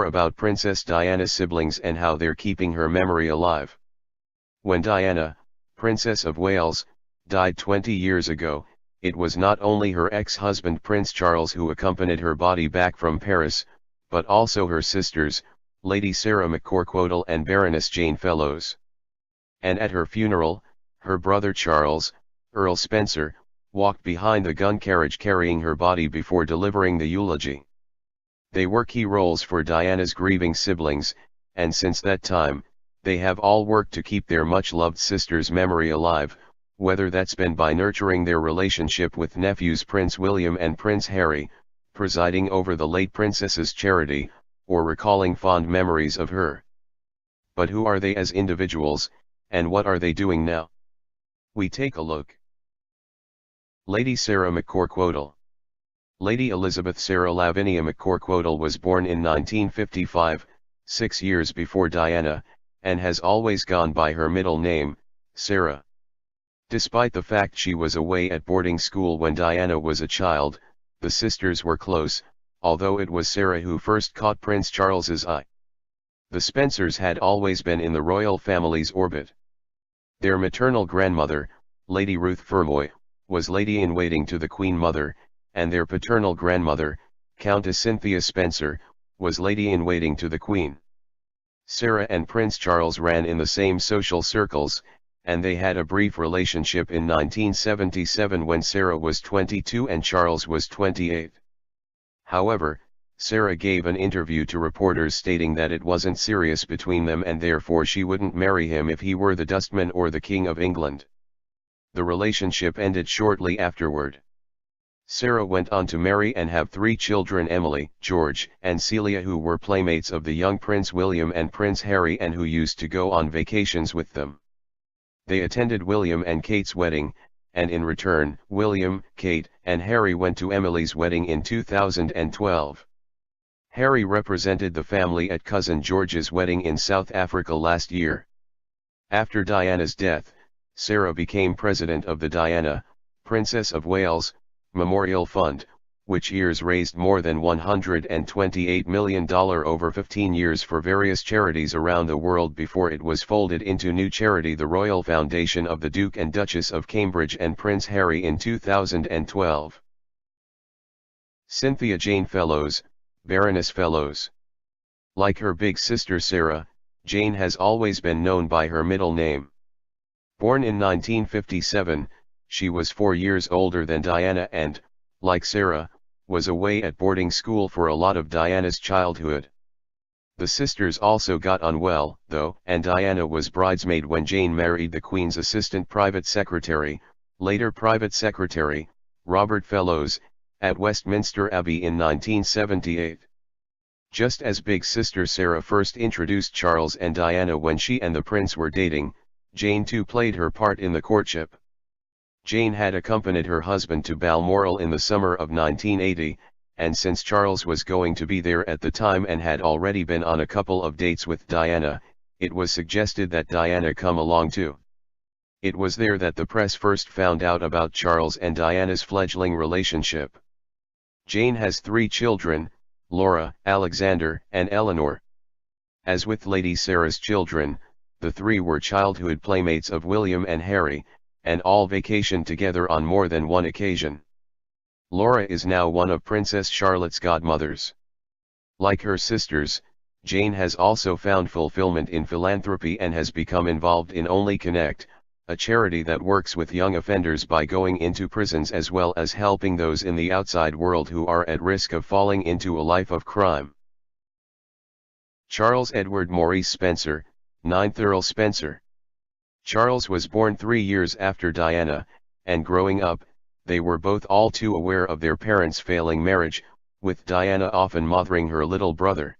more about Princess Diana's siblings and how they're keeping her memory alive. When Diana, Princess of Wales, died 20 years ago, it was not only her ex-husband Prince Charles who accompanied her body back from Paris, but also her sisters, Lady Sarah McCorquodle and Baroness Jane Fellows. And at her funeral, her brother Charles, Earl Spencer, walked behind the gun carriage carrying her body before delivering the eulogy. They were key roles for Diana's grieving siblings, and since that time, they have all worked to keep their much-loved sister's memory alive, whether that's been by nurturing their relationship with nephews Prince William and Prince Harry, presiding over the late princess's charity, or recalling fond memories of her. But who are they as individuals, and what are they doing now? We take a look. Lady Sarah McCorquodle. Lady Elizabeth Sarah Lavinia McCorquodle was born in 1955, 6 years before Diana, and has always gone by her middle name, Sarah. Despite the fact she was away at boarding school when Diana was a child, the sisters were close, although it was Sarah who first caught Prince Charles's eye. The Spencers had always been in the royal family's orbit. Their maternal grandmother, Lady Ruth Fermoy, was lady-in-waiting to the Queen Mother, and their paternal grandmother, Countess Cynthia Spencer, was lady-in-waiting to the Queen. Sarah and Prince Charles ran in the same social circles, and they had a brief relationship in 1977 when Sarah was 22 and Charles was 28. However, Sarah gave an interview to reporters stating that it wasn't serious between them and therefore she wouldn't marry him if he were the dustman or the King of England. The relationship ended shortly afterward. Sarah went on to marry and have 3 children: Emily, George, and Celia, who were playmates of the young Prince William and Prince Harry and who used to go on vacations with them. They attended William and Kate's wedding, and in return, William, Kate, and Harry went to Emily's wedding in 2012. Harry represented the family at cousin George's wedding in South Africa last year. After Diana's death, Sarah became president of the Diana, Princess of Wales, Memorial Fund, which years raised more than $128 million over 15 years for various charities around the world before it was folded into new charity, the Royal Foundation of the Duke and Duchess of Cambridge and Prince Harry, in 2012. Cynthia Jane Fellows, Baroness Fellows. Like her big sister Sarah, Jane has always been known by her middle name. Born in 1957, she was 4 years older than Diana and, like Sarah, was away at boarding school for a lot of Diana's childhood. The sisters also got on well, though, and Diana was bridesmaid when Jane married the Queen's assistant private secretary, later private secretary, Robert Fellows, at Westminster Abbey in 1978. Just as big sister Sarah first introduced Charles and Diana when she and the prince were dating, Jane too played her part in the courtship. Jane had accompanied her husband to Balmoral in the summer of 1980, and since Charles was going to be there at the time and had already been on a couple of dates with Diana, it was suggested that Diana come along too. It was there that the press first found out about Charles and Diana's fledgling relationship. Jane has 3 children, Laura, Alexander, and Eleanor. As with Lady Sarah's children, the 3 were childhood playmates of William and Harry, and all vacationed together on more than one occasion. Laura is now one of Princess Charlotte's godmothers. Like her sisters, Jane has also found fulfillment in philanthropy and has become involved in Only Connect, a charity that works with young offenders by going into prisons as well as helping those in the outside world who are at risk of falling into a life of crime. Charles Edward Maurice Spencer, 9th Earl Spencer. Charles was born 3 years after Diana, and growing up, they were both all too aware of their parents' failing marriage, with Diana often mothering her little brother.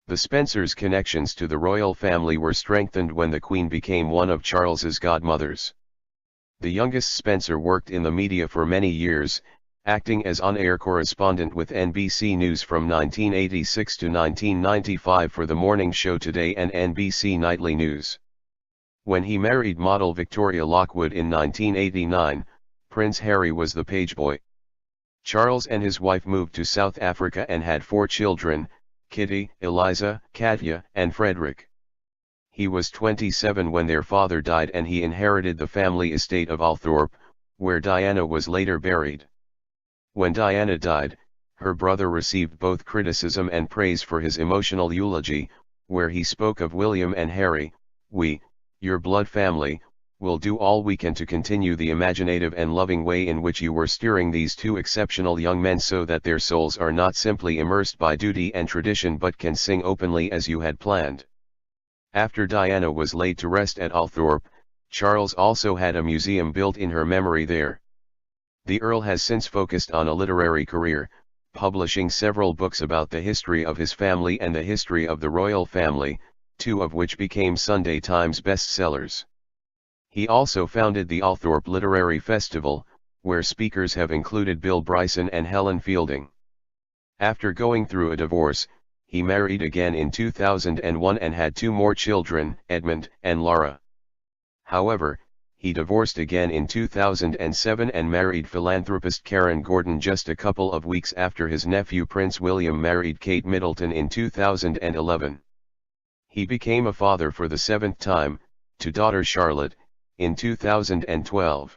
The Spencers' connections to the royal family were strengthened when the Queen became one of Charles's godmothers. The youngest Spencer worked in the media for many years, acting as on-air correspondent with NBC News from 1986 to 1995 for the morning show Today and NBC Nightly News. When he married model Victoria Lockwood in 1989, Prince Harry was the pageboy. Charles and his wife moved to South Africa and had 4 children, Kitty, Eliza, Katya, and Frederick. He was 27 when their father died and he inherited the family estate of Althorp, where Diana was later buried. When Diana died, her brother received both criticism and praise for his emotional eulogy, where he spoke of William and Harry: "We, your blood family, will do all we can to continue the imaginative and loving way in which you were steering these two exceptional young men so that their souls are not simply immersed by duty and tradition but can sing openly as you had planned." After Diana was laid to rest at Althorp, Charles also had a museum built in her memory there. The Earl has since focused on a literary career, publishing several books about the history of his family and the history of the royal family, two of which became Sunday Times bestsellers. He also founded the Althorp Literary Festival, where speakers have included Bill Bryson and Helen Fielding. After going through a divorce, he married again in 2001 and had two more children, Edmund and Laura. However, he divorced again in 2007 and married philanthropist Karen Gordon just a couple of weeks after his nephew Prince William married Kate Middleton in 2011. He became a father for the seventh time, to daughter Charlotte, in 2012.